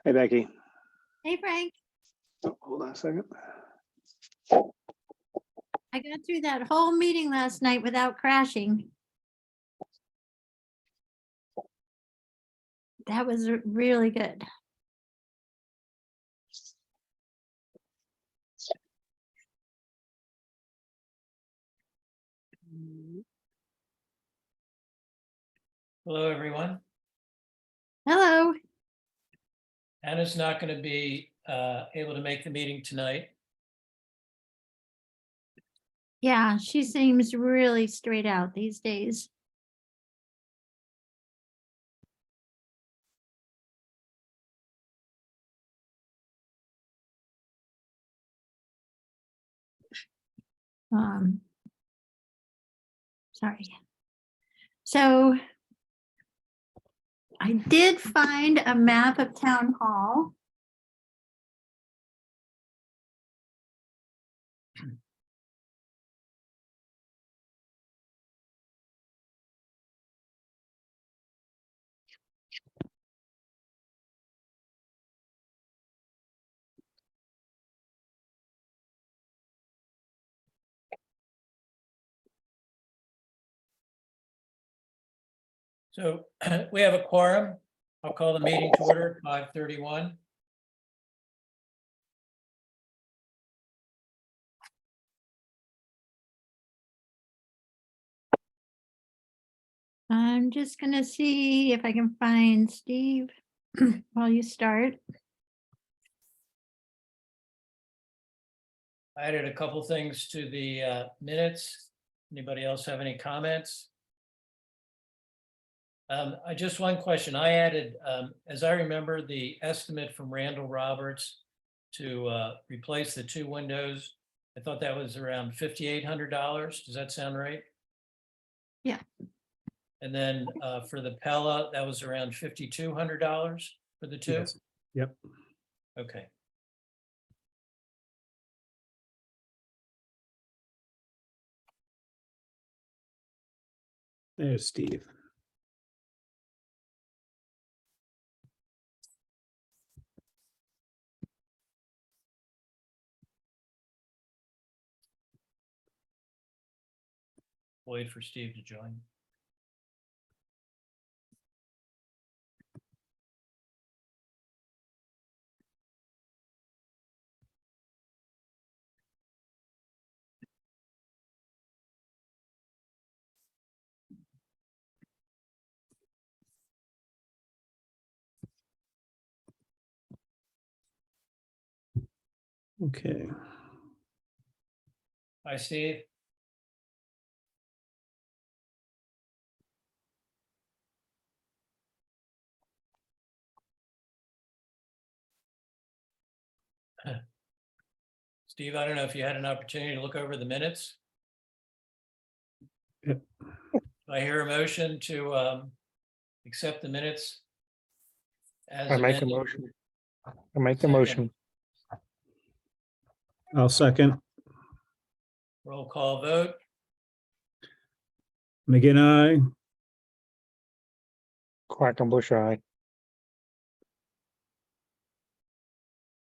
Hey, Becky. Hey, Frank. Oh, hold on a second. I got through that whole meeting last night without crashing. That was really good. Hello, everyone. Hello. Anna's not going to be able to make the meeting tonight. Yeah, she seems really straight out these days. Sorry. So I did find a map of town hall. So we have a quorum. I'll call the meeting to order at 5:31. I'm just gonna see if I can find Steve while you start. I added a couple things to the minutes. Anybody else have any comments? Just one question. I added, as I remember, the estimate from Randall Roberts to replace the two windows. I thought that was around $5,800. Does that sound right? Yeah. And then for the Pella, that was around $5,200 for the two? Yes. Yep. Okay. There's Steve. Wait for Steve to join. Okay. Hi, Steve. Steve, I don't know if you had an opportunity to look over the minutes. Yep. I hear a motion to accept the minutes as I make a amended. motion. I make the Second. motion. I'll second. Roll call vote. McGinn, aye. Quackenbush, aye.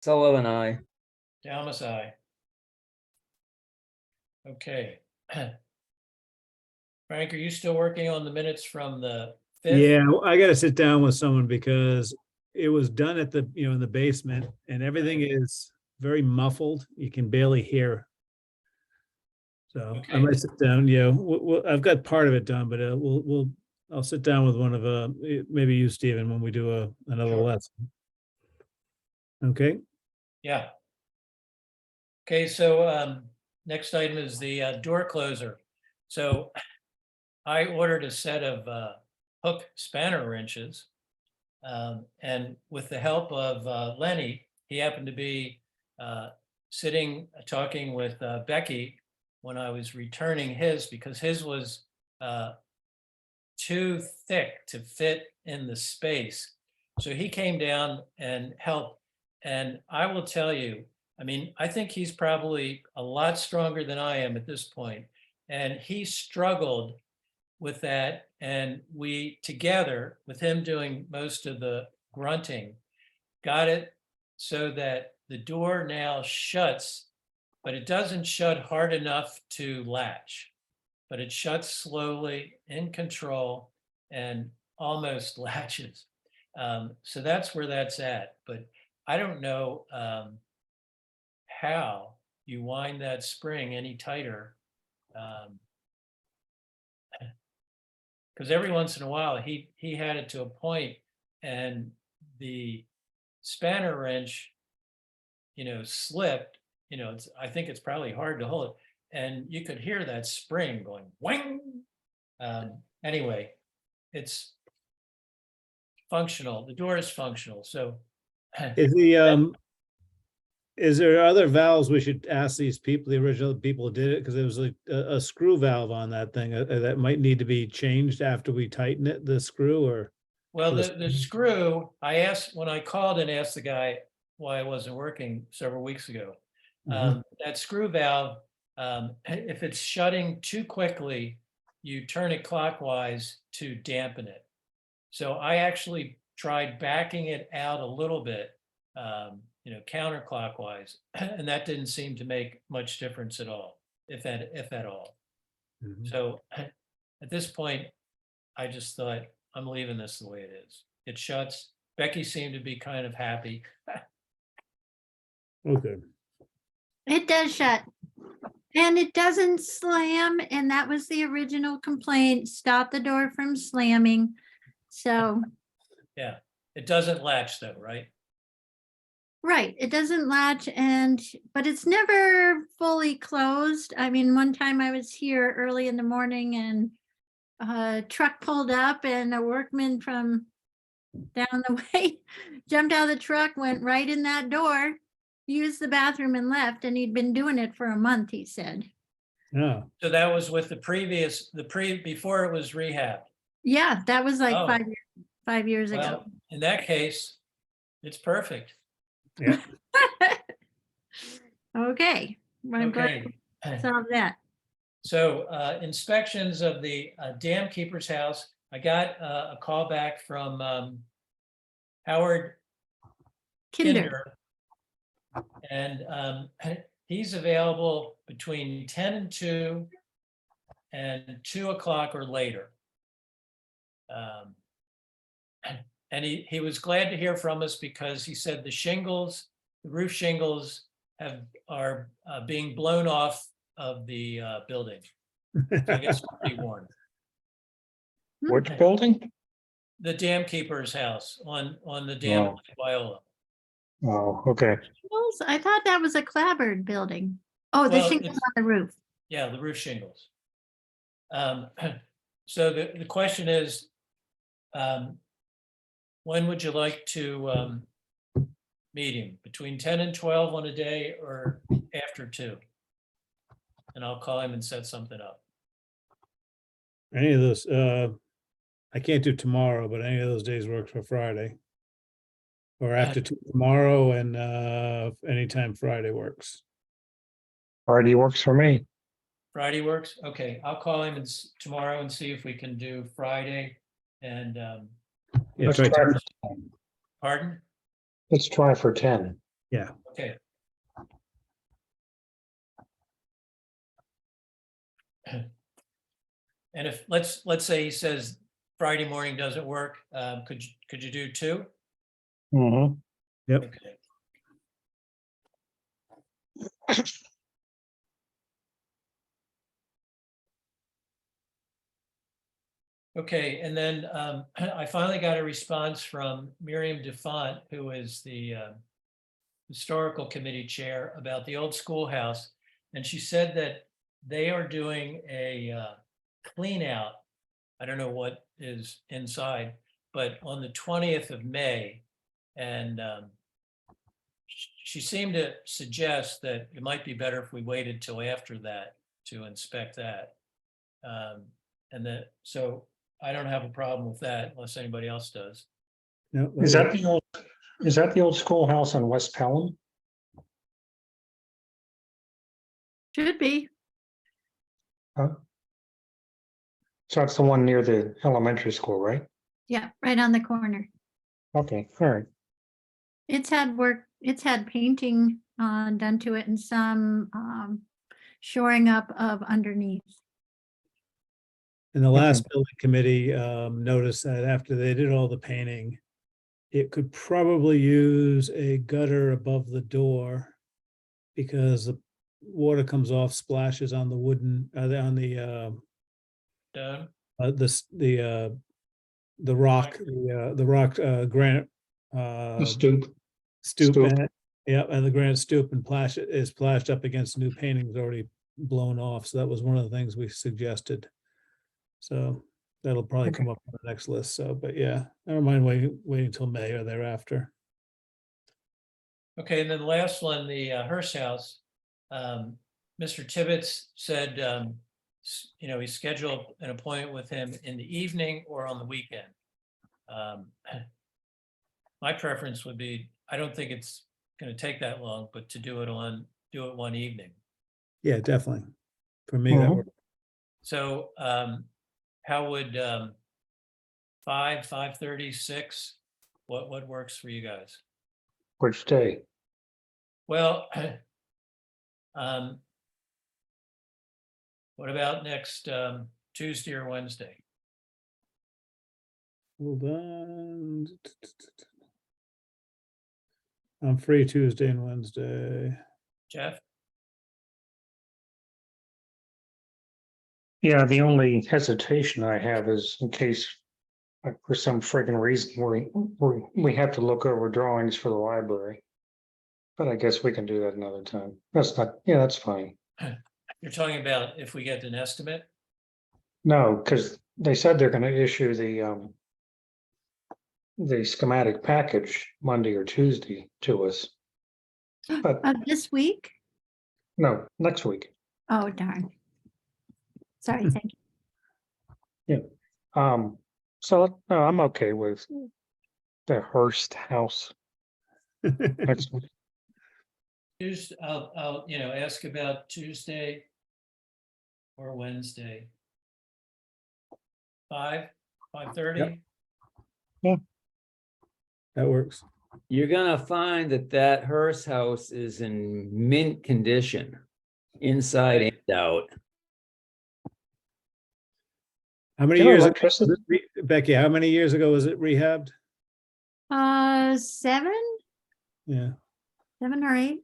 Sullivan, I. Dalmas, aye. Okay. Frank, are you still working on the minutes from the 5th? Yeah, I gotta sit down with someone because it was done at the, in the basement and everything is very muffled. You can barely hear. So I Okay. might sit down, I've got part of it done, but I'll sit down with one of, maybe you, Stephen, when we do another Sure. lesson. Okay, Yeah. Okay, so next item is the door closer. So I ordered a set of hook spanner wrenches. And with the help of Lenny, he happened to be sitting, talking with Becky when I was returning his, because his was too thick to fit in the space. So he came down and helped. And I will tell you, I mean, I think he's probably a lot stronger than I am at this point. And he struggled with that. And we together, with him doing most of the grunting, got it so that the door now shuts, but it doesn't shut hard enough to latch, but it shuts slowly, in control, and almost latches. So that's where that's at, but I don't know how you wind that spring any tighter. Because every once in a while, he had it to a point and the spanner wrench, slipped, I think it's probably hard to hold it. And you could hear that spring going whang. Anyway, it's functional. The door is functional. So Is there other valves we should ask these people, the original people who did it? Because there was like a screw valve on that thing that might need to be changed after we tighten it, the screw, or well, this- the screw, I asked when I called and asked the guy why it wasn't working several weeks ago. That screw valve, if it's shutting too quickly, you turn it clockwise to dampen it. So I actually tried backing it out a little bit, counterclockwise, and that didn't seem to make much difference at all, if at all. Mhm. So at this point, I just thought, I'm leaving this the way it is. It shuts. Becky seemed to be kind of happy. Okay. It does shut. And it doesn't slam, and that was the original complaint, stop the door from slamming. So, Yeah, it doesn't latch though, right? right, it doesn't latch but it's never fully closed. I mean, one time I was here early in the morning and a truck pulled up and a workman from down the way jumped out of the truck, went right in that door, used the bathroom and left, and he'd been doing it for a month, he said. Yeah. So that was with before it was rehabbed. Yeah, that was like Oh. 5 years ago. Well, in that case, it's perfect. Yeah. Okay, I'm glad Okay. we solved that. So inspections of the dam keeper's house, I got a call back from Howard Kinder, and he's available between 10 and 2 and 2 o'clock or later. And he was glad to hear from us because he said the roof shingles are being blown off of the building. So I guess we'll be warned. Which Okay. building? The dam keeper's house on the dam Oh. at Wyola. Oh, okay. shingles? I thought that was a clapboard building. Oh, the Well, shingles it's- on the roof. Yeah, the roof shingles. So the question is, when would you like to meet him? Between 10 and 12 on a day or after 2? And I'll call him and set something up. Any of those, I can't do tomorrow, but any of those days work for Friday. Or after tomorrow and anytime Friday works. Friday works for me. Friday works? Okay, I'll call him tomorrow and see if we can do Friday and, Yeah, Let's try try, pardon? let's try for 10. Yeah. Okay. And if, let's say he says Friday morning doesn't work, could you do 2? Mm-hmm. Yep. Okay. Okay, and then I finally got a response from Miriam DeFont, who is the historical committee chair, about the old schoolhouse. And she said that they are doing a clean out. I don't know what is inside, but on the 20th of May. And she seemed to suggest that it might be better if we waited till after that to inspect that. So I don't have a problem with that unless anybody else does. No, Is that the old schoolhouse on West Pelham? Should be. So that's the one near the elementary school, right? Yeah, right on the corner. Okay, all right. It's had work, it's had painting done to it and some shoring up of underneath. And the last building committee noticed that after they did all the painting, it could probably use a gutter above the door because the water comes off, splashes on the wooden, on the Done? the rock, the rock granite The stoop. stoop, Stoop. and yeah, and the granite stoop and plash is splashed up against new paintings already blown off. So that was one of the things we suggested. So that'll probably Okay. come up on the next list. So, but yeah, I don't mind waiting until May or thereafter. Okay, and then the last one, the Hearst House. Mr. Tibbetts said, he scheduled an appointment with him in the evening or on the weekend. My preference would be, I don't think it's going to take that long, but to do it one evening. Yeah, definitely. For me, that Mhm. works. So how would 5:30, 6, what works for you guys? Which day? Well, what about next Tuesday or Wednesday? Hold on. I'm free Tuesday and Wednesday. Jeff? Yeah, the only hesitation I have is in case, like, for some friggin' reason, we have to look over drawings for the library. But I guess we can do that another time. That's not, yeah, that's fine. You're talking about if we get an estimate? No, because they said they're gonna issue the schematic package Monday or Tuesday to us. But This week? no, next week. Oh, darn. Sorry, thank you. So no, I'm okay with the Hearst House next week. Tuesday, I'll ask about Tuesday or Wednesday. 5:30? That works. You're gonna find that Hearst house is in mint condition, inside and out. How many Is there years, electricity? Becky, how many years ago was it rehabbed? 7 Yeah. or 8.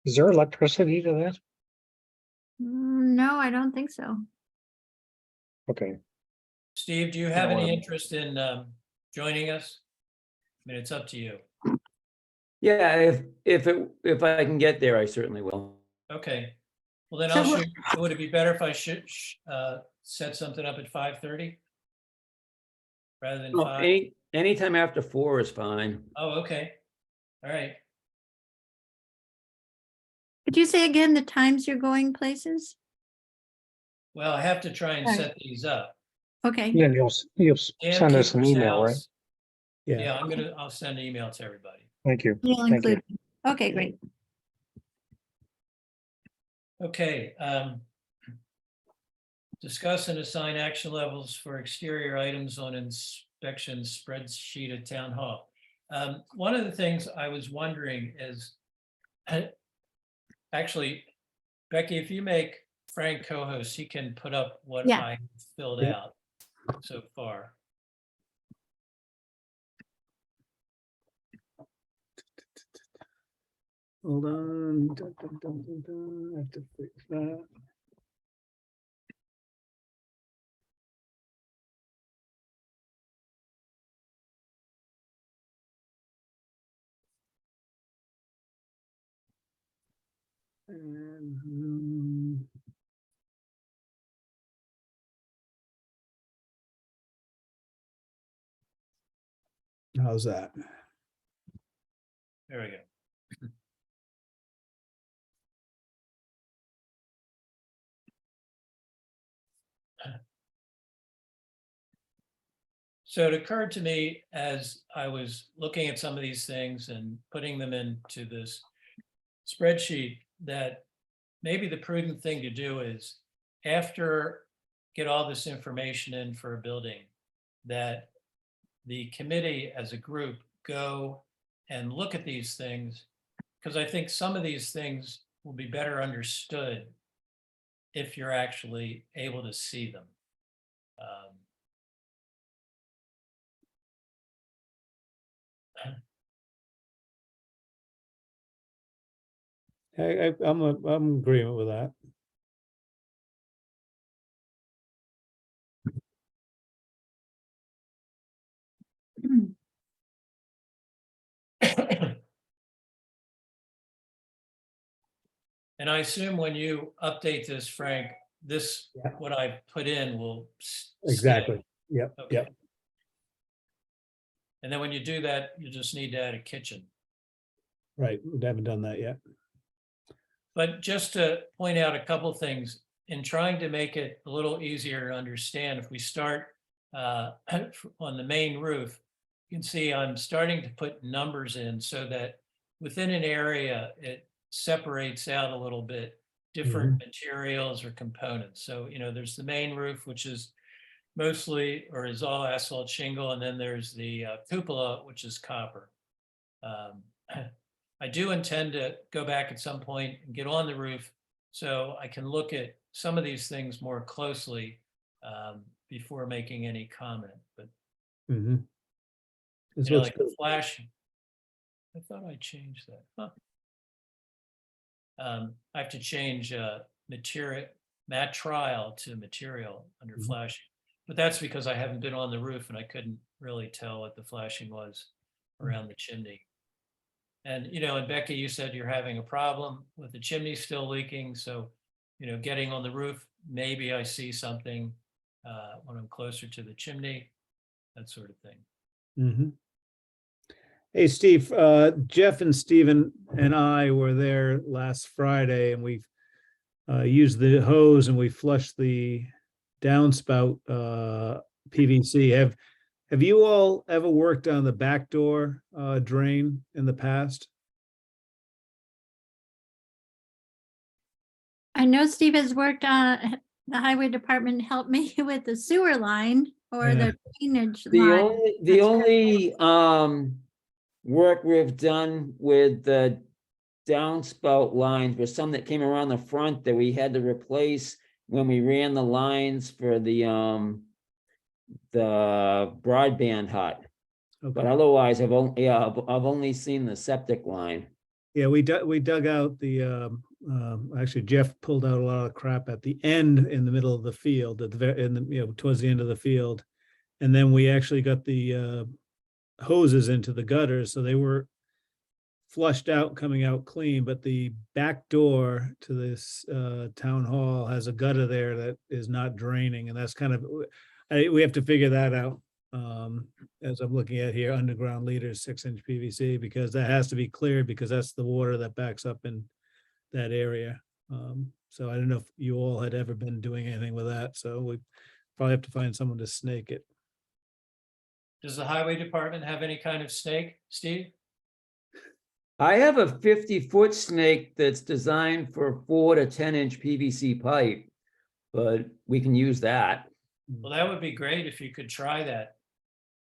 Is there electricity to that? No, I don't think so. Okay, Steve, do you have No, any interest in joining us? I mean, it's up to you. Yeah, if I can get there, I certainly will. Okay. Well, then So I'll what- shoot. Would it be better if I should set something up at 5:30? Rather than No, 5? anytime after 4 is fine. Oh, okay. All right. Could you say again the times you're going places? Well, I have to try and Right. set these up. Okay, then you'll Dan send us an Keeper's email, right? house. Yeah. Yeah, I'll send an email to everybody. Thank you. you'll Thank you. include. Okay, great. Okay. Discuss and assign action levels for exterior items on inspection spreadsheet at town hall. One of the things I was wondering is, actually, Becky, if you make Frank co-host, he can put up what Yeah. I filled Yeah. out so far. Hold on. Dun, dun, dun, dun, dun. I have to fix that. And, how's that? There we go. So it occurred to me as I was looking at some of these things and putting them into this spreadsheet that maybe the prudent thing to do is, after get all this information in for a building, that the committee as a group go and look at these things, because I think some of these things will be better understood if you're actually able to see them. I'm in agreement with that. And I assume when you update this, Frank, this, Yeah. what I put in will stay. Exactly. Yep, Okay. yep. And then when you do that, you just need to add a kitchen. Right. We haven't done that yet. But just to point out a couple things, in trying to make it a little easier to understand, if we start on the main roof, you can see I'm starting to put numbers in so that within an area, it separates out a little bit different materials or components. So, you know, there's the main roof, which is mostly or is all asphalt shingle, and then there's the cupola, which is copper. I do intend to go back at some point and get on the roof so I can look at some of these things more closely before making any comment. But This you know, looks like good. the flashing, I thought I changed that. Huh. I have to change material, mat trial to material under flashing, but that's because I haven't been on the roof and I couldn't really tell what the flashing was around the chimney. And, you know, and Becky, you said you're having a problem with the chimney still leaking. So, you know, getting on the roof, maybe I see something when I'm closer to the chimney, that sort of thing. Hey, Steve, Jeff and Stephen and I were there last Friday and we used the hose and we flushed the downspout PVC. Have you all ever worked on the back door drain in the past? I know Steve has worked on, the highway department helped me with the sewer line or Yeah. the drainage The line. only work we've done with the downspout lines was some that came around the front that we had to replace when we ran the lines for the broadband hut. But Okay. otherwise, I've only seen the septic line. Yeah, we dug out the actually Jeff pulled out a lot of crap at the end in the middle of the field at the towards the end of the field. And then we actually got the hoses into the gutters, so they were flushed out, coming out clean, but the back door to this town hall has a gutter there that is not draining, and that's kind of, we have to figure that out. As I'm looking at here, underground leaders, 6-inch PVC, because that has to be cleared because that's the water that backs up in that area. So I don't know if you all had ever been doing anything with that, so we probably have to find someone to snake it. Does the highway department have any kind of snake, Steve? I have a 50-foot snake that's designed for 4 to 10-inch PVC pipe, but we can use that. Well, that would be great if you could try that.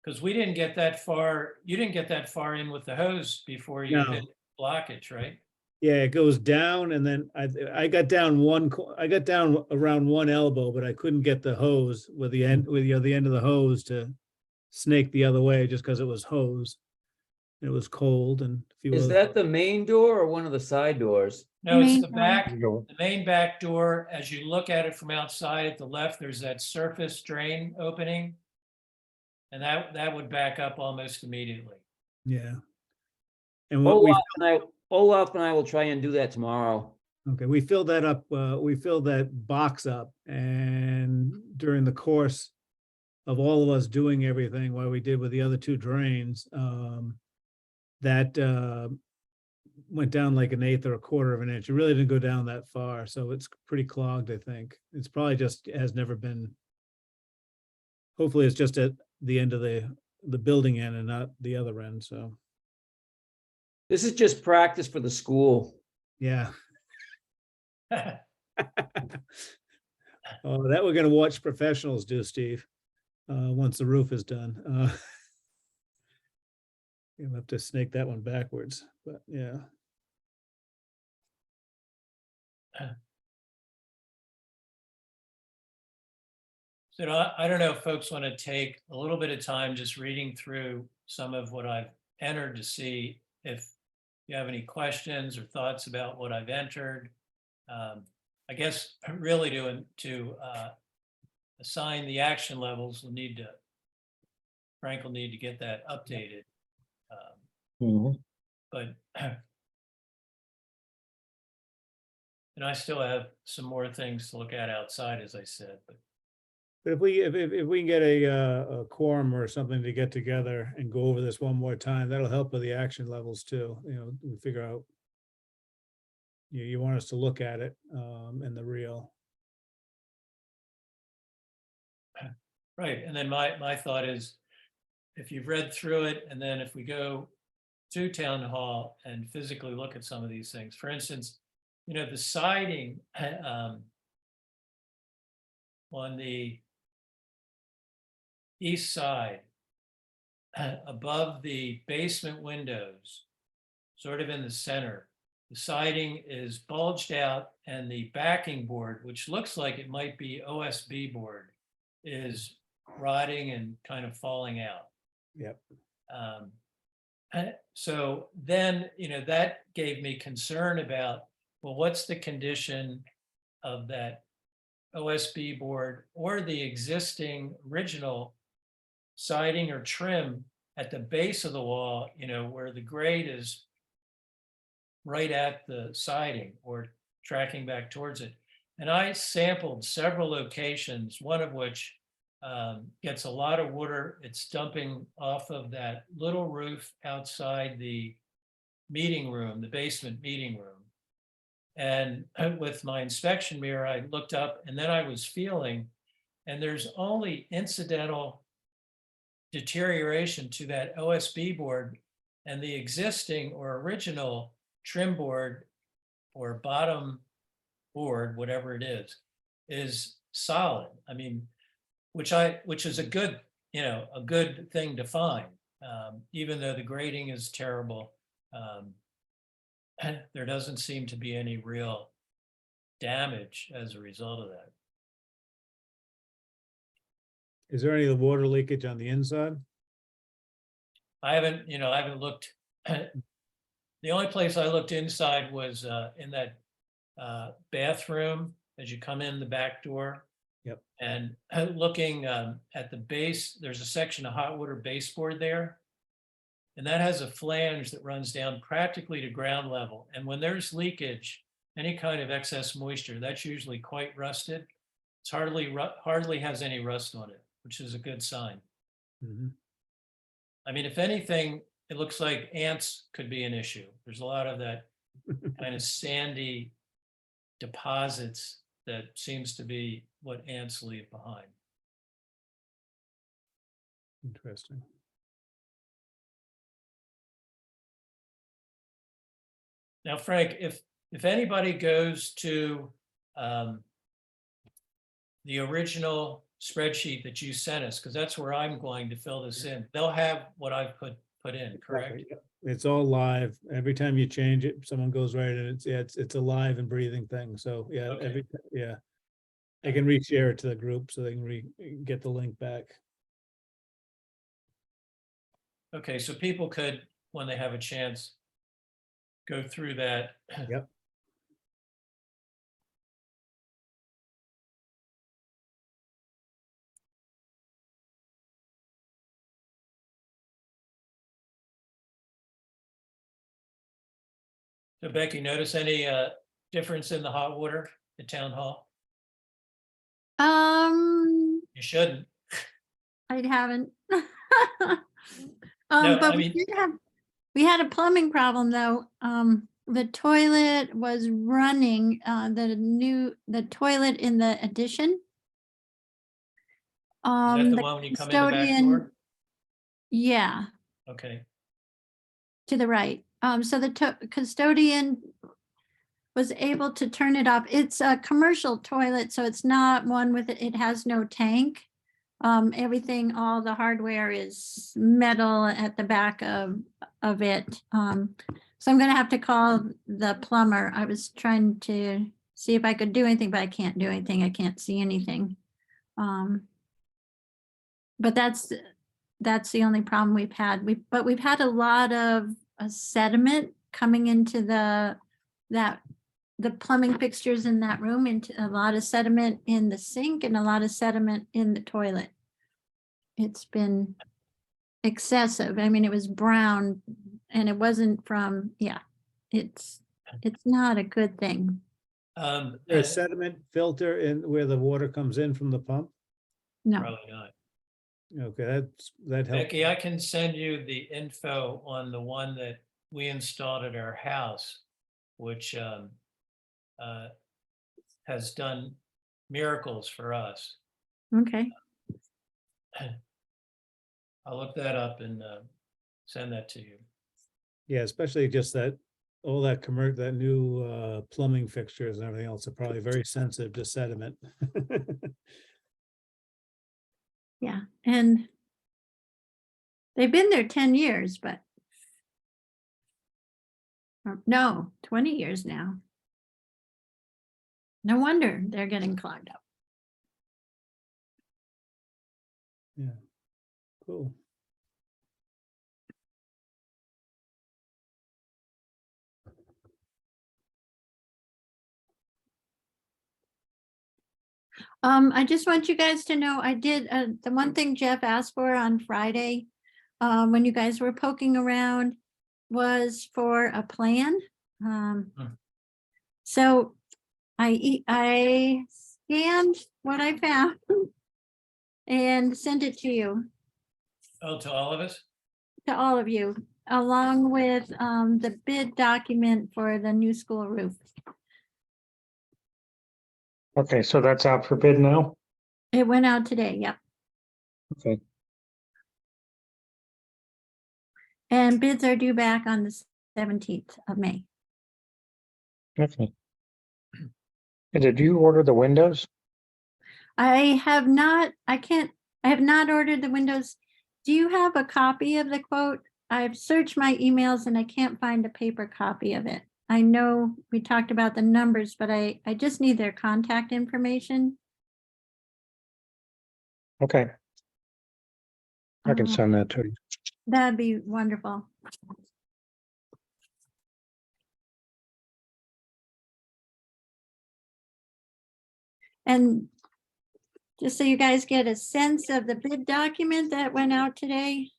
Because we didn't get that far, you didn't get that far in with the hose before you No. hit blockage, right? Yeah, it goes down and then I got down I got down around one elbow, but I couldn't get the hose with the end of the hose to snake the other way just because it was hose. It was cold and a few Is other- that the main door or one of the side doors? No, it's Main the door. back, You go, the main back door. As you look at it from outside at the left, there's that surface drain opening. And that would back up almost immediately. Yeah. And what we Olaf and I will try and do that tomorrow. Okay, we filled that up, we filled that box up, and during the course of all of us doing everything while we did with the other two drains, that went down like 1/8 or 1/4 of an inch. It really didn't go down that far, so it's pretty clogged, I think. It's probably just has never been. Hopefully it's just at the end of the building end and not the other end, so, This is just practice for the school. yeah. Oh, that we're gonna watch professionals do, Steve, once the roof is done. You'll have to snake that one backwards, but yeah. So I don't know if folks want to take a little bit of time just reading through some of what I've entered to see if you have any questions or thoughts about what I've entered. I guess really to assign the action levels, Frank will need to get that updated. But and I still have some more things to look at outside, as I said, but But if we can get a quorum or something to get together and go over this one more time, that'll help with the action levels too. You know, we figure out. You want us to look at it in the real. right. And then my thought is, if you've read through it, and then if we go to town hall and physically look at some of these things, for instance, you know, the siding on the east side above the basement windows, sort of in the center, the siding is bulged out and the backing board, which looks like it might be OSB board, is rotting and kind of falling out. Yep. So then, you know, that gave me concern about, well, what's the condition of that OSB board or the existing original siding or trim at the base of the wall, you know, where the grade is right at the siding or tracking back towards it. And I sampled several locations, one of which gets a lot of water. It's dumping off of that little roof outside the meeting room, the basement meeting room. And with my inspection mirror, I looked up and then I was feeling, and there's only incidental deterioration to that OSB board, and the existing or original trim board or bottom board, whatever it is solid. I mean, which is a good, you know, a good thing to find, even though the grading is terrible. There doesn't seem to be any real damage as a result of that. Is there any of the water leakage on the inside? I haven't looked. The only place I looked inside was in that bathroom as you come in the back door. Yep. And looking at the base, there's a section of hot water baseboard there. And that has a flange that runs down practically to ground level. And when there's leakage, any kind of excess moisture, that's usually quite rusted. It's hardly has any rust on it, which is a good sign. Mhm. I mean, if anything, it looks like ants could be an issue. There's a lot of that kind of sandy deposits that seems to be what ants leave behind. Interesting. Now, Frank, if anybody goes to the original spreadsheet that you sent us, because that's where I'm going to fill this in, they'll have what I've put in, correct? Exactly, yep. It's all live. Every time you change it, someone goes right in. It's a live and breathing thing. So yeah, Okay. I can reshare it to the group so they can get the link back. Okay, so people could, when they have a chance, go through that. Yep. So Becky, notice any difference in the hot water at town hall? You shouldn't. I haven't. No, But I mean- we had a plumbing problem though. The toilet was running, the toilet in the addition. Is that the The one when you come in the back custodian- door? Yeah, Okay, to the right. So the custodian was able to turn it off. It's a commercial toilet, so it's not one with, it has no tank. Everything, all the hardware is metal at the back of it. So I'm gonna have to call the plumber. I was trying to see if I could do anything, but I can't do anything. I can't see anything. But that's the only problem we've had. But we've had a lot of sediment coming into the plumbing fixtures in that room, into a lot of sediment in the sink and a lot of sediment in the toilet. It's been excessive. I mean, it was brown and it wasn't from, yeah, it's not a good thing. There's sediment filter in where the water comes in from the pump. No, Probably not. Okay, that helps. Becky, I can send you the info on the one that we installed at our house, which has done miracles for us. okay. I'll look that up and send that to you. Yeah, especially just that, all that that new plumbing fixtures and everything else are probably very sensitive to sediment. Yeah, and they've been there 10 years, but no, 20 years now. No wonder they're getting clogged up. Yeah, cool. I just want you guys to know, I did, the one thing Jeff asked for on Friday, when you guys were poking around, was for a plan. So I scanned what I found and sent it to you, Oh, to all of us? to all of you, along with the bid document for the new school roof. Okay, so that's out for bid now? It went out today, yep. Okay, And bids are due back on the 17th of May. okay. And did you order the windows? I have not ordered the windows. Do you have a copy of the quote? I've searched my emails and I can't find a paper copy of it. I know we talked about the numbers, but I just need their contact information. Okay. I can Uh, send that to you. That'd be wonderful. And just so you guys get a sense of the bid document that went out today,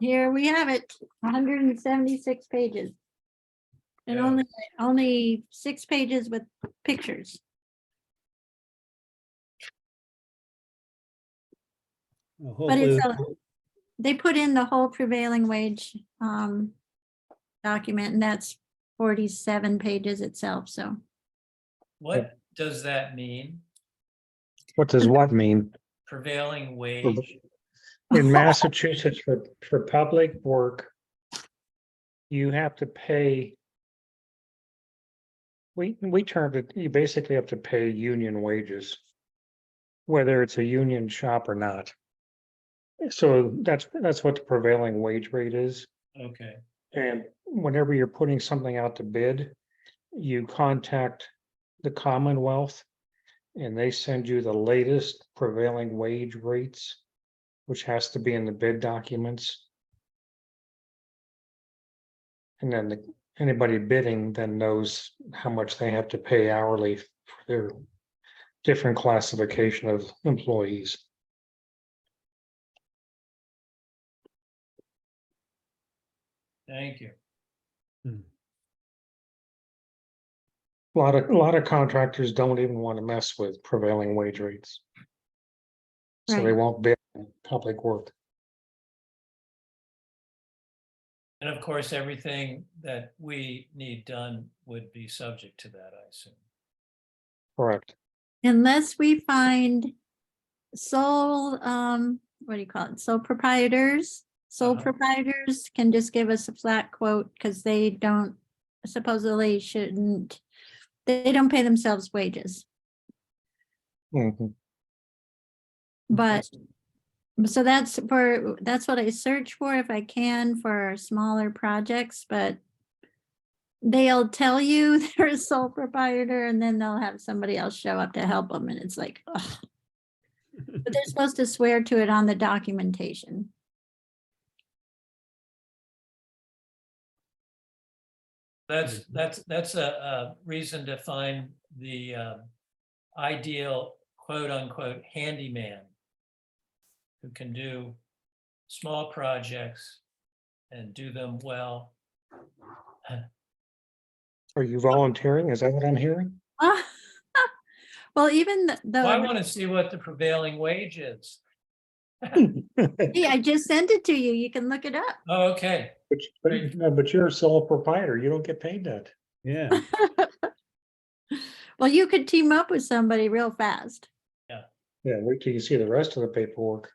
here we have it, 176 pages. And Yeah. only 6 pages with pictures. Well, But it's hopefully, they put in the whole prevailing wage document, and that's 47 pages itself, so. What does that mean? What does what mean? Prevailing wage? In Massachusetts, for public work, you have to pay. We termed it, you basically have to pay union wages, whether it's a union shop or not. So that's what the prevailing wage rate is. Okay, And whenever you're putting something out to bid, you contact the Commonwealth and they send you the latest prevailing wage rates, which has to be in the bid documents. And then anybody bidding then knows how much they have to pay hourly for their different classification of employees. thank you. A lot of contractors don't even want to mess with prevailing wage rates. So they Right. won't bid on public work. And of course, everything that we need done would be subject to that, I assume. Correct. Unless we find sole, what do you call it? Sole proprietors. Sole Uh-huh. proprietors can just give us a flat quote because they don't supposedly shouldn't, they don't pay themselves wages. Mhm. But, so that's what I search for if I can for smaller projects, but they'll tell you they're a sole proprietor and then they'll have somebody else show up to help them and it's like, ugh. But they're supposed to swear to it on the documentation. That's a reason to find the ideal quote unquote handyman who can do small projects and do them well. Are you volunteering? Is that what I'm hearing? Well, even Well, I the, want to see what the prevailing wage is. yeah, I just sent it to you. You can look it up. Oh, okay. But you're a sole proprietor. You don't get paid that. Yeah, Well, you could team up with somebody real fast. Yeah, wait till you see the rest of the paperwork.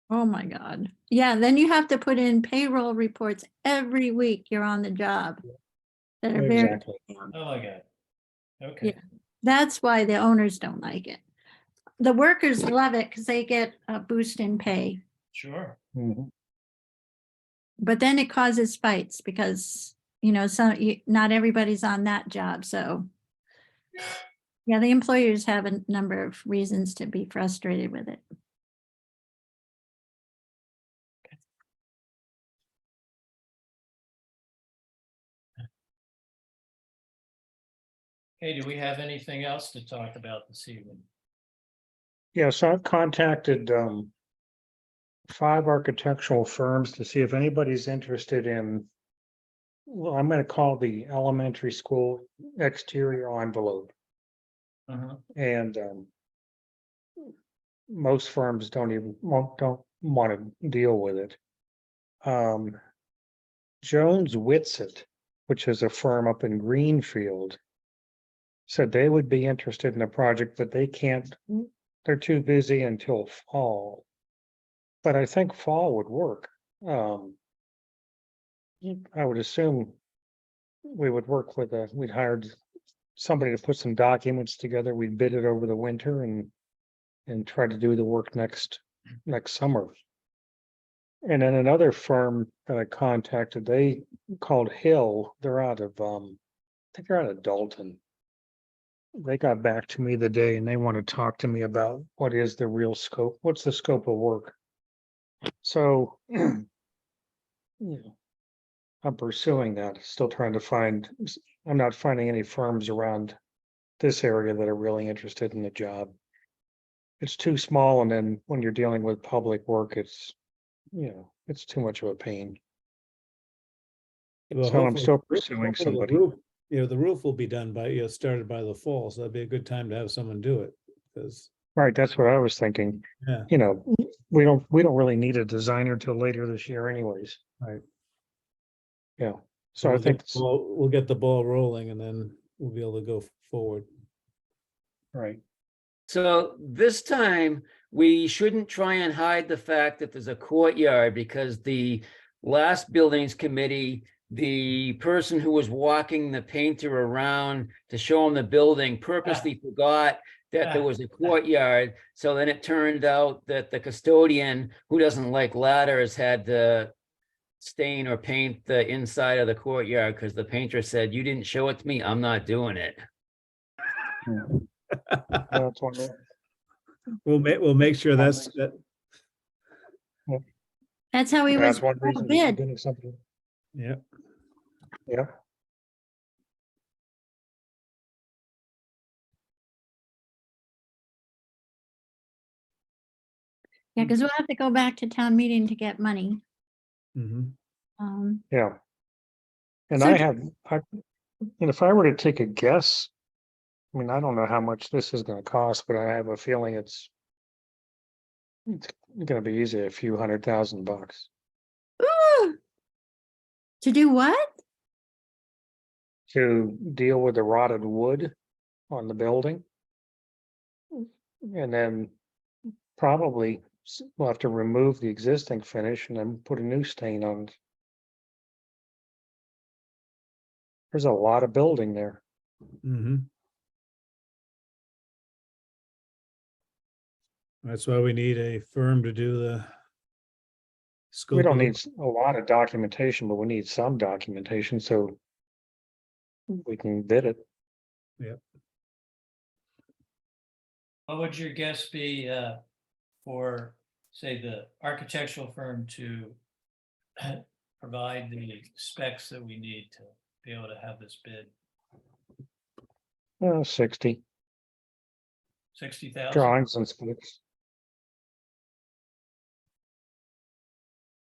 Oh my God. Yeah, then you have to put in payroll reports every week you're on the job. That are very, Exactly. Oh, my God. Okay. Yeah. That's why the owners don't like it. The workers love it because they get a boost in pay, Sure. Mhm. but then it causes fights because, not everybody's on that job, so. Yeah, the employers have a number of reasons to be frustrated with it. Hey, do we have anything else to talk about this evening? Yeah, so I've contacted 5 architectural firms to see if anybody's interested in, well, I'm gonna call the elementary school exterior envelope. Mhm. And most firms don't want to deal with it. Jones Whitsitt, which is a firm up in Greenfield, said they would be interested in a project, but they can't, they're too busy until fall. But I think fall would work. I would assume we would work with we'd hired somebody to put some documents together. We'd bid it over the winter and try to do the work next summer. And then another firm that I contacted, they called Hill. They're out of I think they're out of Dalton. They got back to me the day and they want to talk to me about what is the real scope, what's the scope of work. So I'm pursuing that, still trying to find, I'm not finding any firms around this area that are really interested in the job. It's too small, and then when you're dealing with public work, it's too much of a pain. well, So I'm hopefully- still pursuing hopefully the somebody. roof- the roof will be done started by the fall, so that'd be a good time to have someone do it, because, Right, that's what I was thinking. yeah, We don't really need a designer till later this year anyways. Right. Yeah, so I think, we'll get the ball rolling and then we'll be able to go forward. right, So this time, we shouldn't try and hide the fact that there's a courtyard, because the last buildings committee, the person who was walking the painter around to show him the building purposely forgot that there was a courtyard. So then it turned out that the custodian, who doesn't like ladders, had to stain or paint the inside of the courtyard because the painter said, "You didn't show it to me, I'm not doing it." that's one. We'll make sure that's, That's how he was That's one reason. we should bid. get something. yeah. Yeah, Yeah, because we'll have to go back to town meeting to get money. Mhm. yeah. And So and if I were to take a guess, I mean, I don't know how much this is gonna cost, but I have a feeling it's gonna be easy, a few $100,000 Ooh! To do what? to deal with the rotted wood on the building. And then probably we'll have to remove the existing finish and then put a new stain on it. There's a lot of building there. Mhm. That's why we need a firm to do the scope. We don't of need a lot of documentation, but we need some documentation so we can bid it. What would your guess be for, say, the architectural firm to provide the specs that we need to be able to have this bid? 60 60,000? drawings and specs.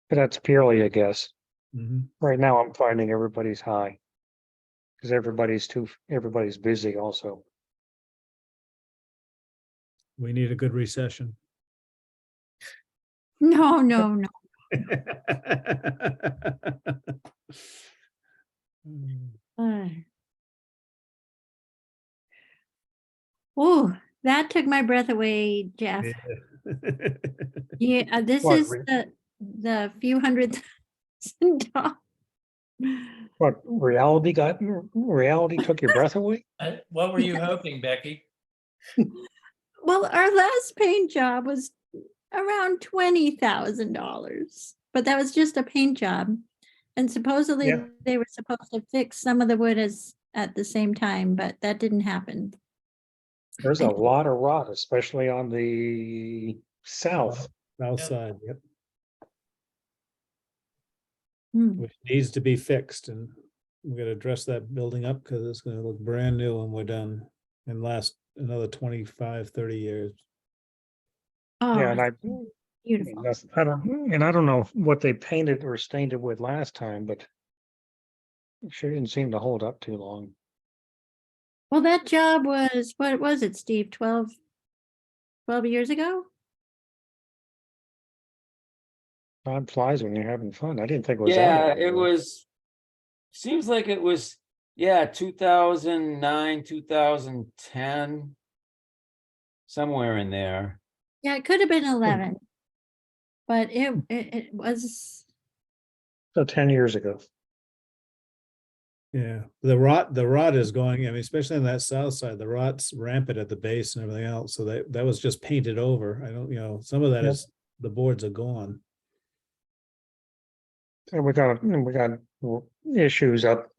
But that's purely a guess. Mhm. Right now, I'm finding everybody's high. Because everybody's busy also. We need a good recession. No, no, no. Oh, that took my breath away, Jeff. Yeah, this What, is the few $100,000. What, reality took your breath away? What were you hoping, Becky? Well, our last paint job was around $20,000, but that was just a paint job. And supposedly Yeah. they were supposed to fix some of the wood at the same time, but that didn't happen. There's a lot of rot, especially on the south. South Yep. side, yep, Hmm. which needs to be fixed, and we gotta dress that building up because it's gonna look brand new when we're done and last another 25, 30 years. Yeah, and Oh, I beautiful. I don't know what they painted or stained it with last time, but it sure didn't seem to hold up too long. Well, that job was, what was it, Steve? 12 years ago? Time flies when you're having fun. I didn't think it was that Yeah, long it ago. was, seems like it was, yeah, 2009, 2010. Somewhere in there. Yeah, it could have been 11. But it was, So 10 years ago. Yeah, the rot is going, I mean, especially on that south side, the rot's rampant at the base and everything else, so that was just painted over. I don't, some of that Yep. is, the boards are gone. And we got issues up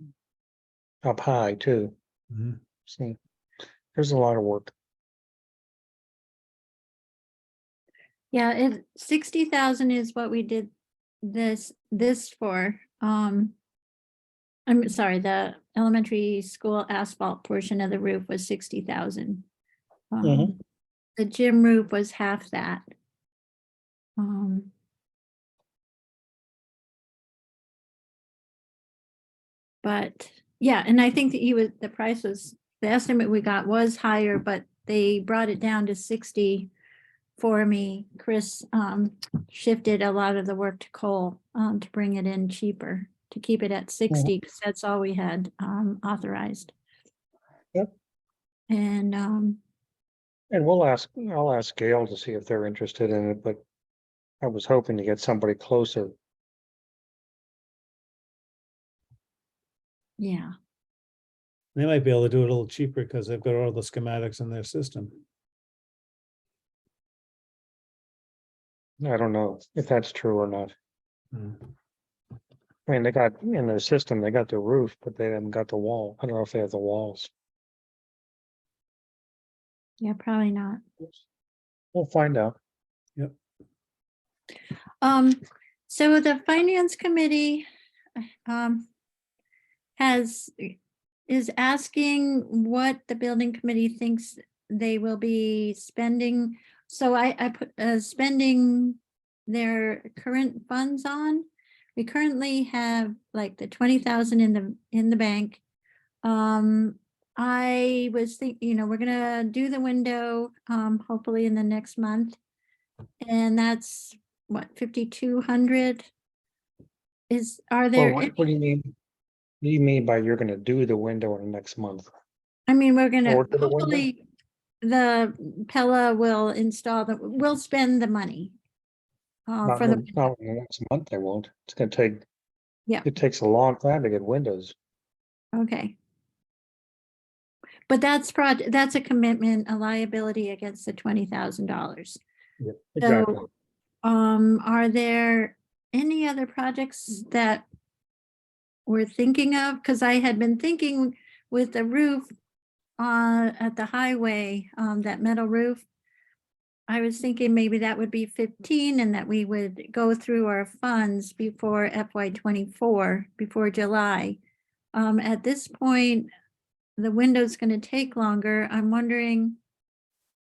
high too. Mhm. So there's a lot of work. yeah, 60,000 is what we did this for. I'm sorry, the elementary school asphalt portion of the roof was 60,000. Mhm. The gym roof was half that. But yeah, and I think that the price was, the estimate we got was higher, but they brought it down to 60 for me. Chris shifted a lot of the work to Cole to bring it in cheaper, to keep it at 60, because that's all we had authorized. Yep. And And I'll ask Gail to see if they're interested in it, but I was hoping to get somebody closer. yeah, They might be able to do it a little cheaper because they've got all the schematics in their system. I don't know if that's true or not. Hmm. I mean, they got in their system, they got the roof, but they haven't got the wall. I don't know if they have the walls. yeah, probably not. We'll find out. So the finance committee is asking what the building committee thinks they will be spending. So I put spending their current funds on. We currently have like the 20,000 in the bank. I was thinking, we're gonna do the window hopefully in the next month. And that's what, 5,200? Are there Well, any, what do you mean? What do you mean by you're gonna do the window in the next month? I mean, we're gonna, Order the window? hopefully, the Pella will we'll spend the money. Not For in the, not in the next month, they won't. It's gonna take. Yeah. It takes a long time to get windows. okay. But that's a commitment, a liability against the $20,000. Exactly. So, are there any other projects that we're thinking of? Because I had been thinking with the roof at the highway, that metal roof. I was thinking maybe that would be 15 and that we would go through our funds before FY 24, before July. At this point, the window's going to take longer. I'm wondering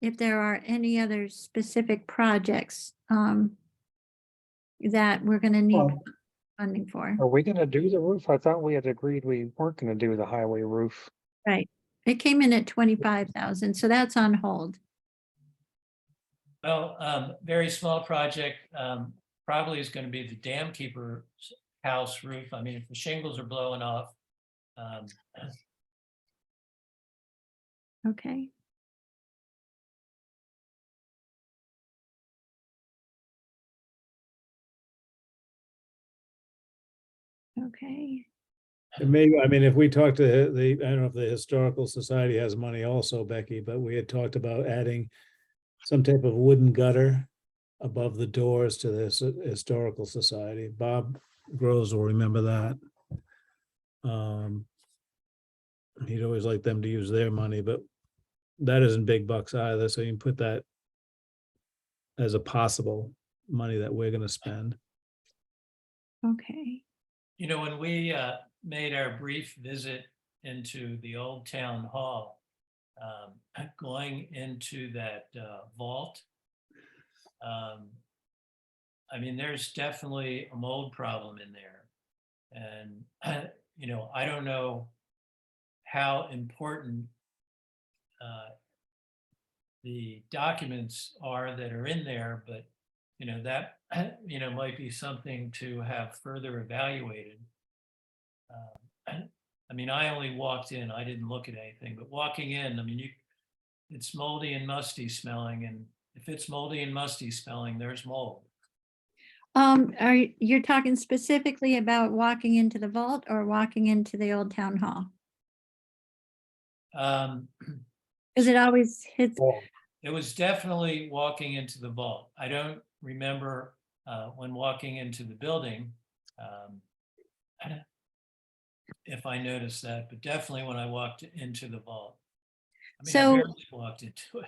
if there are any other specific projects that we're going to need Well, funding for. are we gonna do the roof? I thought we had agreed we weren't gonna do the highway roof. Right. It came in at 25,000, so that's on hold. Well, very small project, probably is gonna be the dam keeper's house roof. I mean, if the shingles are blowing off. Okay. Okay. And maybe, I mean, if we talk to the, I don't know if the Historical Society has money also, Becky, but we had talked about adding some type of wooden gutter above the doors to the Historical Society. Bob Groves will remember that. He'd always like them to use their money, but that isn't big bucks either, so you can put that as a possible money that we're gonna spend. Okay. You know, when we made our brief visit into the old town hall, going into that vault, I mean, there's definitely a mold problem in there. And, you know, I don't know how important the documents are that are in there, but, you know, that, you know, might be something to have further evaluated. I mean, I only walked in, I didn't look at anything, but walking in, I mean, it's moldy and musty smelling, and if it's moldy and musty smelling, there's mold. You're talking specifically about walking into the vault or walking into the old town hall? Because it always hits, It was definitely walking into the vault. I don't remember when walking into the building if I noticed that, but definitely when I walked into the vault. I mean, I So- barely walked into it.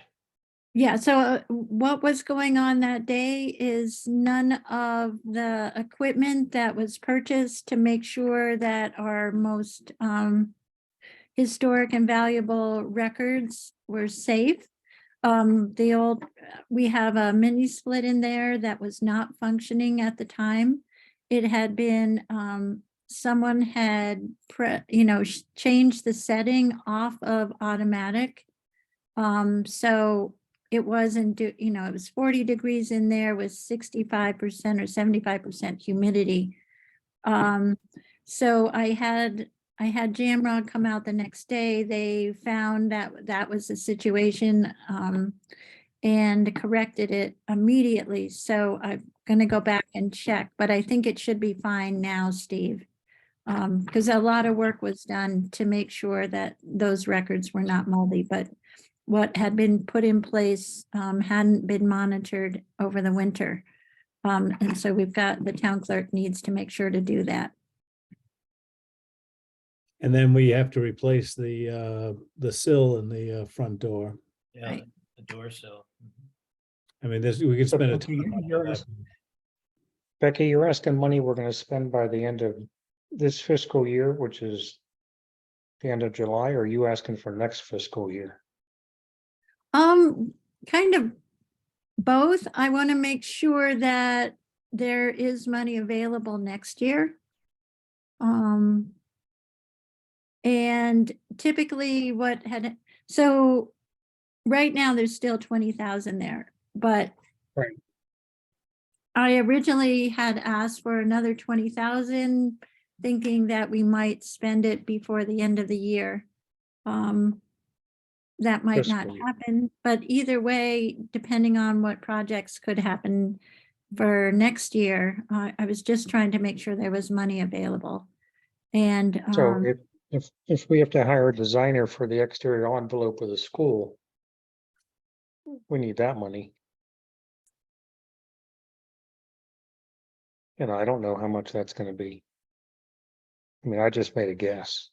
yeah, so what was going on that day is none of the equipment that was purchased to make sure that our most historic and valuable records were safe. We have a mini split in there that was not functioning at the time. It had been, someone had changed the setting off of automatic. So it wasn't, it was 40 degrees in there with 65% or 75% humidity. So I had Jamrod come out the next day. They found that was the situation, and corrected it immediately. So I'm gonna go back and check, but I think it should be fine now, Steve. Because a lot of work was done to make sure that those records were not moldy, but what had been put in place hadn't been monitored over the winter. And so the town clerk needs to make sure to do that. And then we have to replace the sill in the front door. Yeah, Right. the door sill. I mean, we could spend a Okay, ton of money on that. Becky, you're asking money we're gonna spend by the end of this fiscal year, which is the end of July, or are you asking for next fiscal year? Kind of both. I want to make sure that there is money available next year. And typically so right now there's still 20,000 there, but Right. I originally had asked for another 20,000, thinking that we might spend it before the end of the year. That might not Fiscal year. happen, but either way, depending on what projects could happen for next year, I was just trying to make sure there was money available. And, So if we have to hire a designer for the exterior envelope of the school, we need that money. And I don't know how much that's gonna be. I mean, I just made a guess.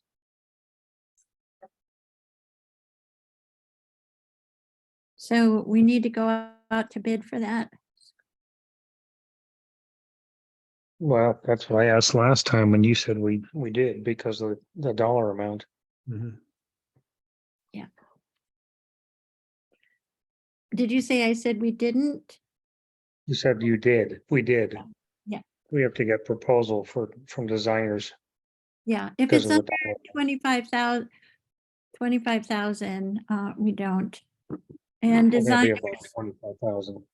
So we need to go out to bid for that. Well, that's what I asked last time when you said we did because of the dollar amount. Mhm. Did you say I said we didn't? You said you did. We did. Yeah. We have to get proposal from designers Yeah, if because it's of the under dollar. 25,000, we don't. And We're gonna be designers, about 25,000.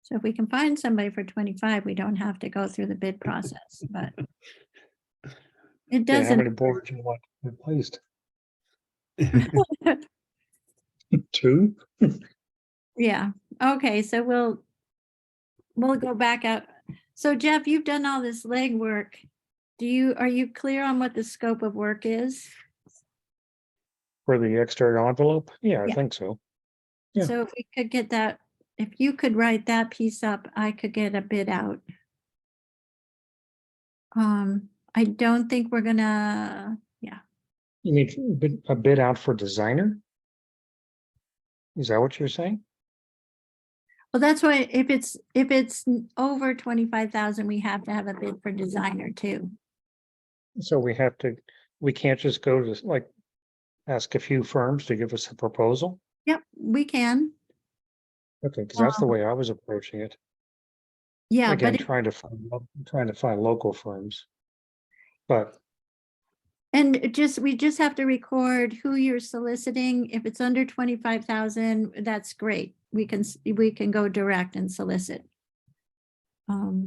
so if we can find somebody for 25, we don't have to go through the bid process, but it Yeah, how doesn't. many boards you want replaced? Two? Yeah, okay, so we'll go back out. So Jeff, you've done all this legwork. Are you clear on what the scope of work is? For the exterior envelope? Yeah, I Yeah. think so. Yeah. So if we could get that, if you could write that piece up, I could get a bid out. I don't think we're gonna, yeah, You mean a bid out for designer? Is that what you're saying? well, that's why if it's over 25,000, we have to have a bid for designer too. So we can't just go to like, ask a few firms to give us a proposal? Yep, we can. Okay, because that's the way I was approaching it. Yeah, Again, but trying to find local firms. But we just have to record who you're soliciting. If it's under 25,000, that's great. We can go direct and solicit. okay.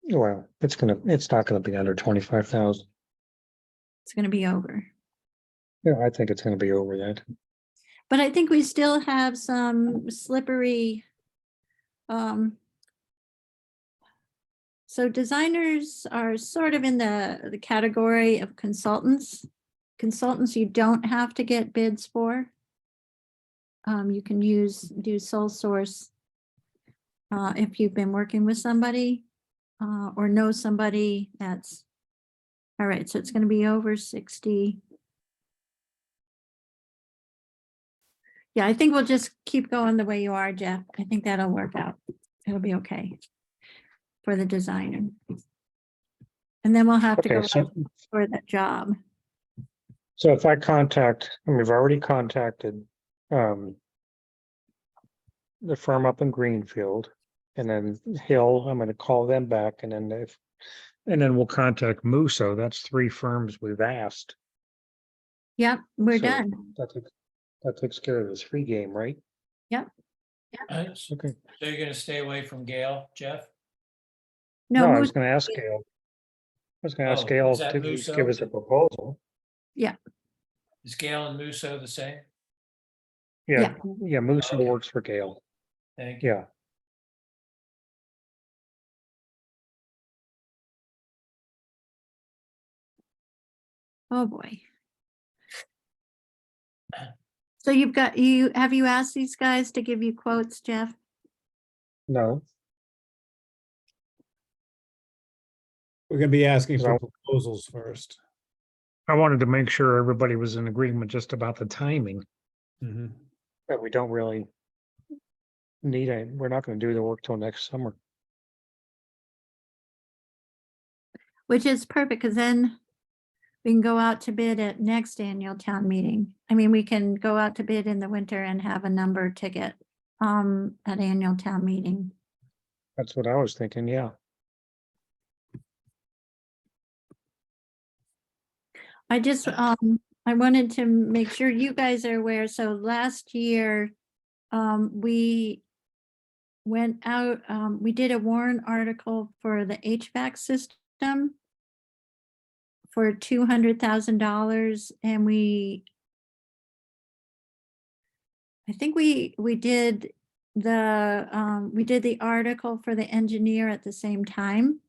Well, it's not gonna be under 25,000. It's gonna be over. Yeah, I think it's gonna be over that. But I think we still have some slippery. So designers are sort of in the category of consultants. Consultants you don't have to get bids for. You can do sole source if you've been working with somebody or know somebody that's, all right, so it's going to be over 60. Yeah, I think we'll just keep going the way you are, Jeff. I think that'll work out. It'll be okay for the designer. And then we'll have to Okay, go so for that job. so if I contact, and we've already contacted the firm up in Greenfield, and then Hill, I'm gonna call them back, and then we'll contact Musso. That's three firms we've asked. Yep, we're So done. That takes care of this free game, right? Yep. So Okay. you're gonna stay away from Gail, Jeff? No, I No, was gonna ask Gail. I was gonna ask Oh, Gail is that to at least Musso? give us a proposal. Is Gail and Musso the same? Yeah, yeah, Musso Okay. works for Gail. Thank you. Yeah. oh boy. So have you asked these guys to give you quotes, Jeff? No, We're gonna be asking for So- proposals first. I wanted to make sure everybody was in agreement just about the timing, Mhm. that we don't really we're not gonna do the work till next summer. Which is perfect, because then we can go out to bid at next annual town meeting. I mean, we can go out to bid in the winter and have a number ticket at annual town meeting. That's what I was thinking, yeah. I just, I wanted to make sure you guys are aware. So last year, we went out, we did a warrant article for the HVAC system for $200,000, and I think we did the article for the engineer at the same time.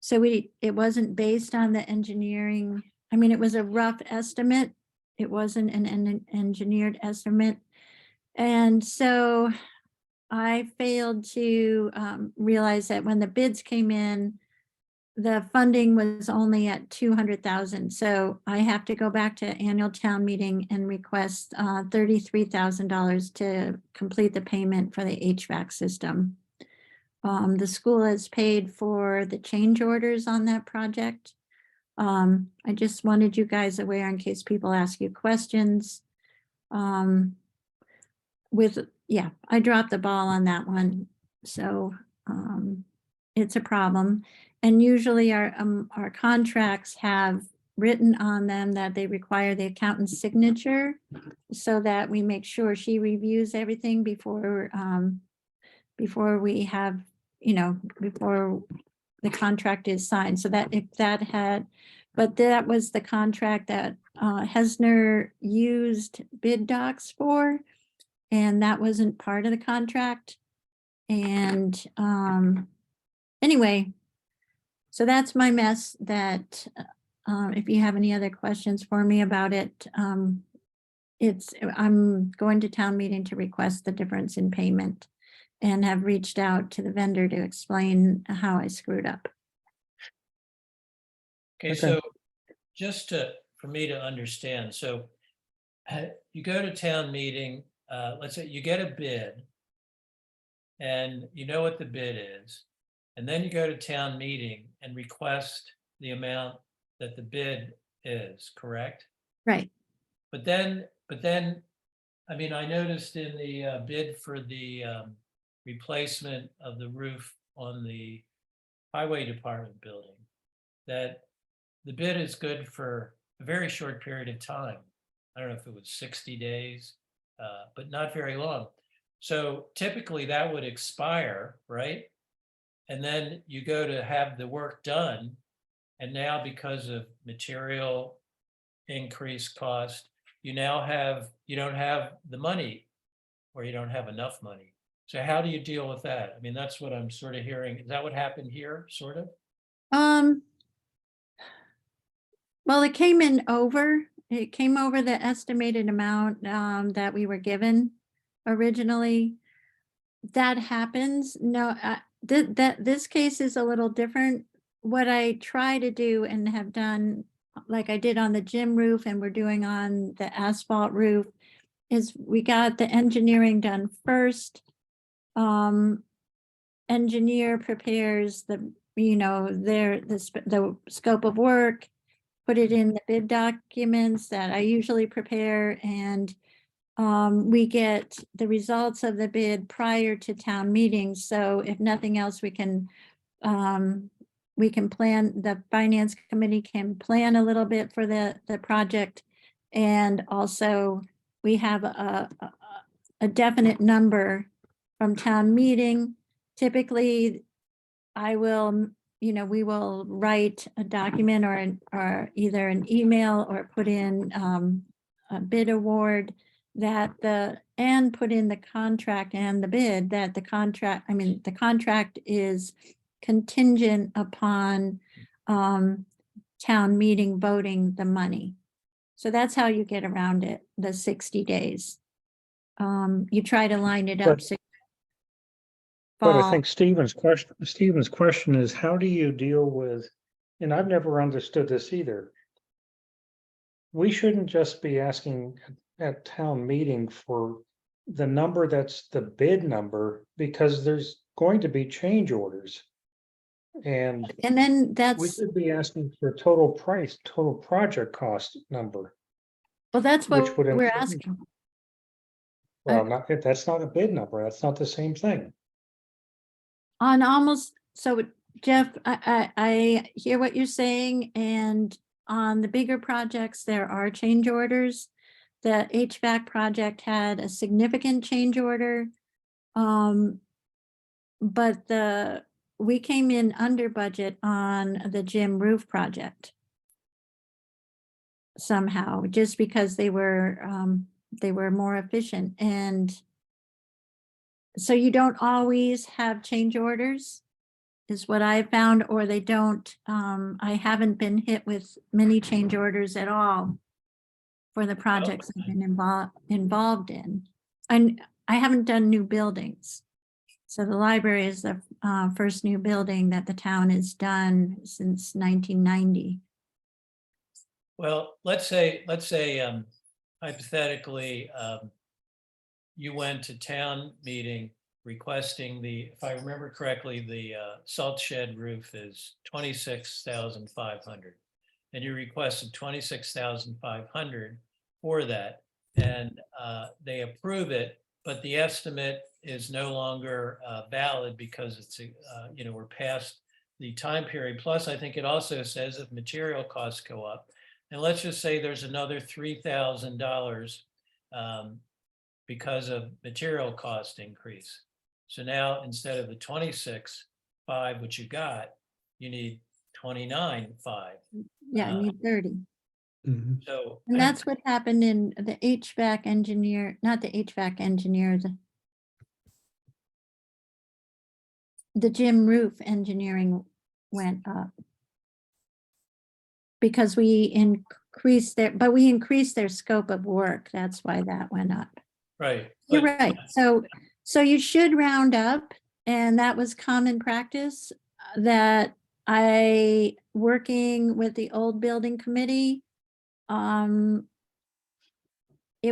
So it wasn't based on the engineering. I mean, it was a rough estimate. It wasn't an engineered estimate. And so I failed to realize that when the bids came in, the funding was only at 200,000. So I have to go back to annual town meeting and request $33,000 to complete the payment for the HVAC system. The school has paid for the change orders on that project. I just wanted you guys aware in case people ask you questions. Yeah, I dropped the ball on that one. So it's a problem. And usually our contracts have written on them that they require the accountant's signature so that we make sure she reviews everything before we have, before the contract is signed. So that if that had, but that was the contract that Hesner used bid docs for, and that wasn't part of the contract. And anyway, so that's my mess. That if you have any other questions for me about it, I'm going to town meeting to request the difference in payment and have reached out to the vendor to explain how I screwed up. Okay, Okay. so just for me to understand, so you go to town meeting, let's say you get a bid and you know what the bid is, and then you go to town meeting and request the amount that the bid is, correct? Right. But then, I mean, I noticed in the bid for the replacement of the roof on the highway department building, that the bid is good for a very short period of time. I don't know if it was 60 days, but not very long. So typically that would expire, right? And then you go to have the work done. And now because of material increased cost, you don't have the money, or you don't have enough money. So how do you deal with that? I mean, that's what I'm sort of hearing. Is that what happened here, sort of? Well, it came over the estimated amount that we were given originally. That happens. No, this case is a little different. What I try to do and have done, like I did on the gym roof and we're doing on the asphalt roof, is we got the engineering done first. Engineer prepares the scope of work, put it in the bid documents that I usually prepare, and we get the results of the bid prior to town meetings. So if nothing else, we can plan, the finance committee can plan a little bit for the project. And also we have a definite number from town meeting. Typically, we will write a document or either an email or put in a bid award and put in the contract and the bid that the contract is contingent upon town meeting voting the money. So that's how you get around it, the 60 days. You try to line it up. But I think Stephen's question is, how do you deal with, and I've never understood this either. We shouldn't just be asking at town meeting for the number that's the bid number, because there's going to be change orders. And then we that's, should be asking for total price, total project cost number. well, that's which what would we're include- asking. Well, that's not a bid number. That's not the same thing. So Jeff, I hear what you're saying, and on the bigger projects, there are change orders. The HVAC project had a significant change order. But we came in under budget on the gym roof project. Somehow, just because they were more efficient. And so you don't always have change orders, is what I found, or they don't. I haven't been hit with many change orders at all for the projects I've been involved in. I haven't done new buildings. So the library is the first new building that the town has done since 1990. Well, let's say hypothetically, you went to town meeting requesting if I remember correctly, the salt shed roof is 26,500. And you requested 26,500 for that. And they approve it, but the estimate is no longer valid because it's, we're past the time period. Plus, I think it also says if material costs go up, and let's just say there's another $3,000 because of material cost increase. So now instead of the 26.5, which you got, you need 29.5. Yeah, I need 30. Mhm. So, And that's what happened in the HVAC engineer, not the HVAC engineer, the gym roof engineering went up. Because we increased their scope of work. That's why that went up. right. You're but- right. So you should round up, and that was common practice that working with the old building committee, it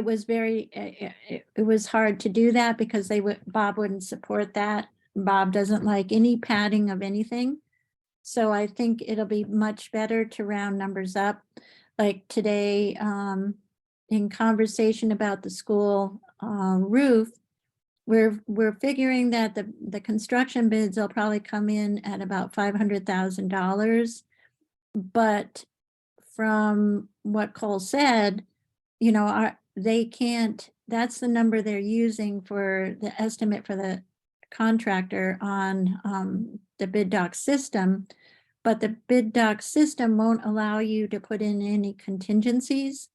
was it was hard to do that because Bob wouldn't support that. Bob doesn't like any padding of anything. So I think it'll be much better to round numbers up. Like today, in conversation about the school roof, we're figuring that the construction bids will probably come in at about $500,000. But from what Cole said, they can't, that's the number they're using for the estimate for the contractor on the bid doc system. But the bid doc system won't allow you to put in any contingencies.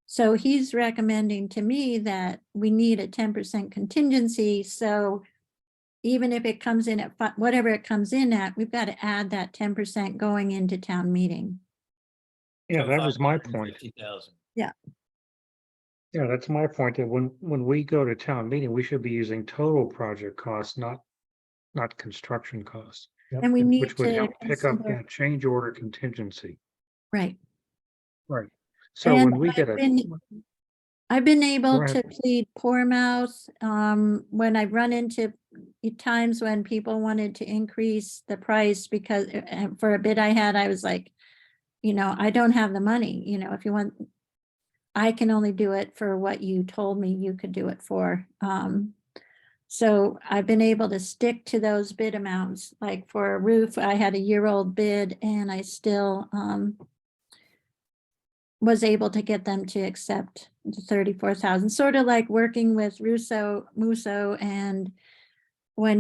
So he's recommending to me that we need a 10% contingency. So even if it comes in at whatever it comes in at, we've got to add that 10% going into town meeting. Yeah, so that was my point. 550,000. Yeah, that's my point, that when we go to town meeting, we should be using total project costs, not construction costs, And we need which would to help pick up consider, that change order contingency. right. Right. So And when we get I've been able Go to ahead. plead poor mouth when I've run into times when people wanted to increase the price because for a bid I had, I was like, I don't have the money, if you want, I can only do it for what you told me you could do it for. So I've been able to stick to those bid amounts. Like for a roof, I had a year-old bid and I still was able to get them to accept the 34,000, sort of like working with Musso, and when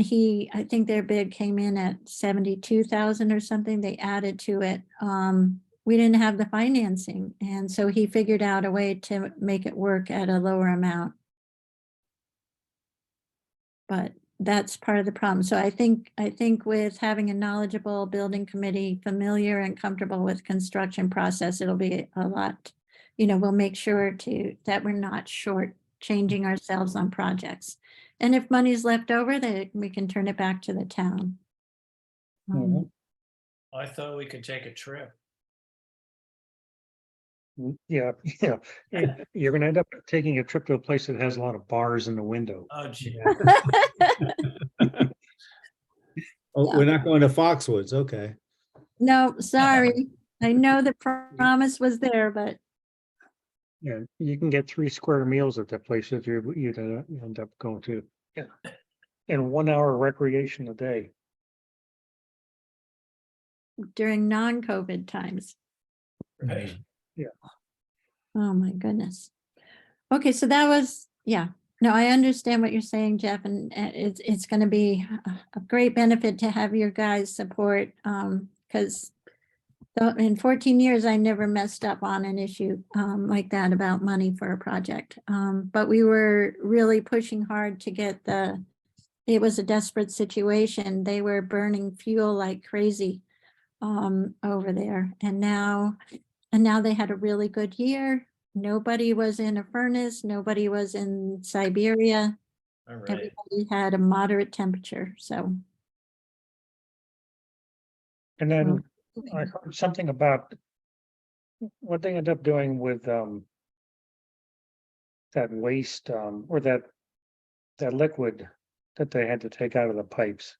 I think their bid came in at 72,000 or something, they added to it. We didn't have the financing, and so he figured out a way to make it work at a lower amount. But that's part of the problem. So I think with having a knowledgeable building committee, familiar and comfortable with construction process, it'll be a lot, we'll make sure that we're not short-changing ourselves on projects. And if money's left over, that we can turn it back to the town. Mhm. I thought we could take a trip. Yeah, you're gonna end up taking a trip to a place that has a lot of bars in the window. Oh, gee. Oh, we're not going to Foxwoods, okay. No, sorry. I know the promise was there, but Yeah, you can get 3 square meals at that place if you'd end up going to. Yeah. And 1 hour recreation a day. during non-COVID times. Right. Oh, my goodness. Okay, so that was, yeah. No, I understand what you're saying, Jeff, and it's going to be a great benefit to have your guys' support, because in 14 years, I never messed up on an issue like that about money for a project. But we were really pushing hard to get it was a desperate situation. They were burning fuel like crazy over there. And now they had a really good year. Nobody was in a furnace, nobody was in Siberia. All right. Everybody had a moderate temperature, so. And then we're I moving. heard something about what they end up doing with that waste or that liquid that they had to take out of the pipes.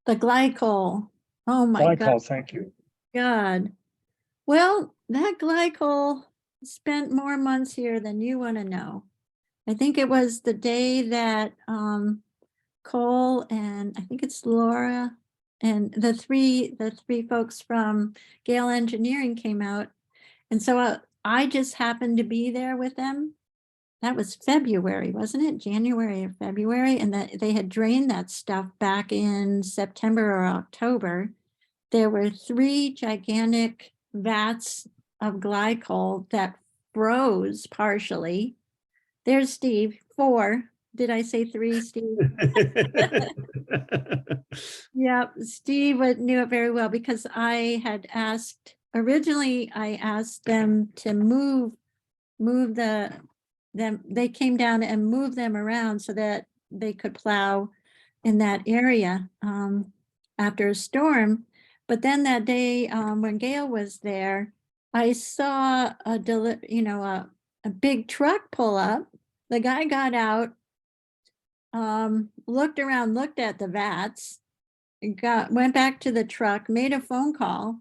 The glycol, oh my God. Glycol, thank you. God. Well, that glycol spent more months here than you want to know. I think it was the day that Cole and I think it's Laura and the three folks from Gale Engineering came out. And so I just happened to be there with them. That was February, wasn't it? January or February? And that they had drained that stuff back in September or October. There were 3 gigantic vats of glycol that froze partially. There's Steve, 4. Did I say 3, Steve? Yeah, Steve knew it very well because I had asked, originally I asked them to move they came down and moved them around so that they could plow in that area after a storm. But then that day when Gail was there, I saw a big truck pull up. The guy got out, looked around, looked at the vats, went back to the truck, made a phone call,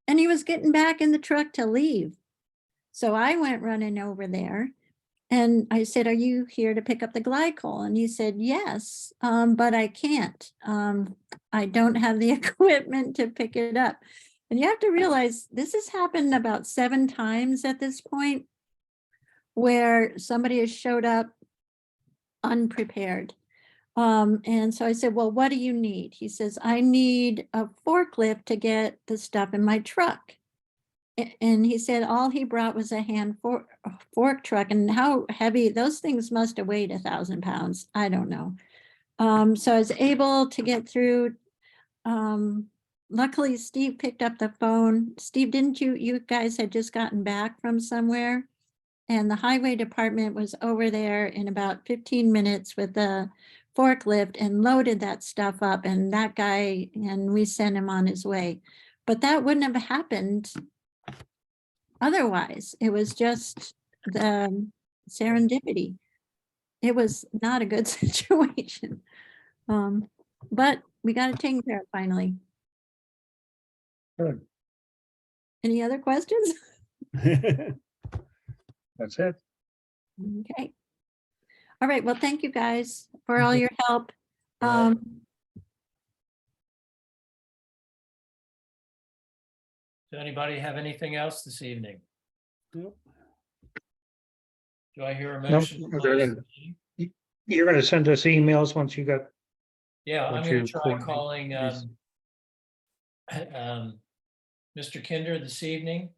and he was getting back in the truck to leave. So I went running over there and I said, "Are you here to pick up the glycol?" And he said, "Yes, but I can't. I don't have the equipment to pick it up." And you have to realize this has happened about 7 times at this point where somebody has showed up unprepared. And so I said, "Well, what do you need?" He says, "I need a forklift to get the stuff in my truck." And he said all he brought was a fork truck, and how heavy those things must have weighed 1,000 pounds. I don't know. So I was able to get through. Luckily, Steve picked up the phone. Steve, didn't you guys had just gotten back from somewhere? And the highway department was over there in about 15 minutes with the forklift and loaded that stuff up, and that guy, and we sent him on his way. But that wouldn't have happened otherwise. It was just the serendipity. It was not a good situation. But we got it taken care of finally. Good, Any other questions? that's it. Okay. All right, well, thank you guys for all your help. Right. Does anybody have anything else this evening? Nope. Do I hear a Nope, motion? to other close than- the meeting? You're gonna send us emails once you got, Yeah, I'm Would gonna you try coordinate calling these? Mr. Kinder this evening.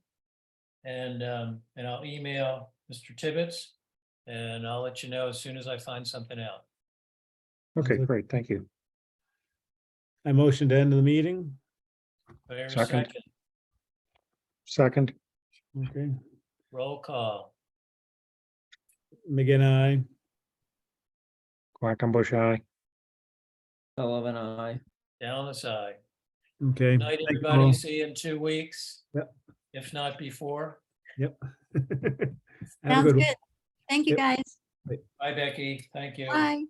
And I'll email Mr. Tibbetts, and I'll let you know as soon as I find something out. okay, Okay. great, thank you. I motion to end the meeting. Do I hear a Second. second? Second, Okay. Roll call. McGinn, aye. Quackenbush, aye. Sullivan, I. Down the side. Okay. Good night, Thank you everybody. all. See you in 2 weeks. Yep. If not before. Yep. Have a Sounds good one. good. Thank you, Yep. guys. Bye, Becky. Thank you. Bye.